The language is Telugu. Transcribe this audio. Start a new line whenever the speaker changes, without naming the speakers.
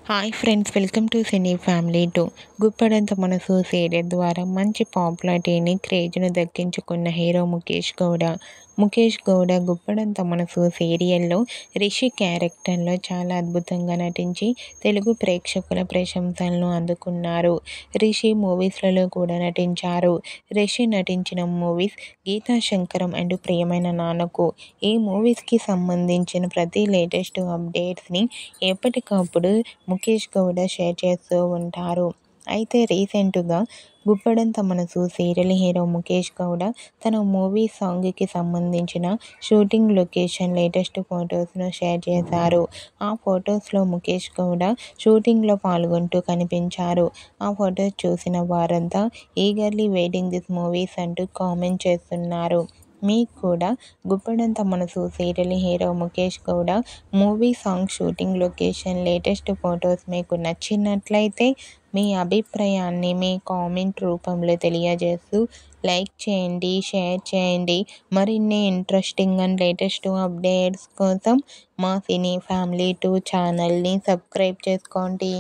Hi friends, welcome to cine family 2. Guppedantha మనసు సీరియల్ ద్వారా మంచి పాపులారిటీని, క్రేజ్ను దక్కించుకున్న హీరో ముఖేష్ గౌడ గుప్పడంత మనసు సీరియల్లో రిషి క్యారెక్టర్లో చాలా అద్భుతంగా నటించి తెలుగు ప్రేక్షకుల ప్రశంసలను అందుకున్నారు. రిషి మూవీస్లలో కూడా నటించారు. రిషి నటించిన మూవీస్ గీతా శంకరం అండ్ ప్రియమైన నాన్నకు. ఈ మూవీస్కి సంబంధించిన ప్రతి లేటెస్ట్ అప్డేట్స్ని ఎప్పటికప్పుడు ముఖేష్ గౌడ షేర్ చేస్తూ ఉంటారు. అయితే రీసెంట్గా గుప్పడంత మనసు సీరియల్ హీరో ముఖేష్ గౌడ తన మూవీ సాంగ్కి సంబంధించిన షూటింగ్ లొకేషన్ లేటెస్ట్ ఫొటోస్ను షేర్ చేశారు. ఆ ఫొటోస్లో ముఖేష్ గౌడ షూటింగ్లో పాల్గొంటూ కనిపించారు. ఆ ఫొటోస్ చూసిన వారంతా ఈగర్లీ వెయిటింగ్ దిస్ మూవీస్ అంటూ కామెంట్ చేస్తున్నారు. మీకు కూడా గుప్పడంత మనసు serial hero Mukesh Gowda movie song shooting location latest photos మీకు నచ్చినట్లయితే మీ అభిప్రాయాన్ని మీ కామెంట్ రూపంలో తెలియజేస్తూ లైక్ చేయండి, షేర్ చేయండి. మరిన్ని ఇంట్రెస్టింగ్ అండ్ లేటెస్ట్ అప్డేట్స్ కోసం మా సినీ ఫ్యామిలీ 2 ఛానల్ని సబ్స్క్రైబ్ చేసుకోండి.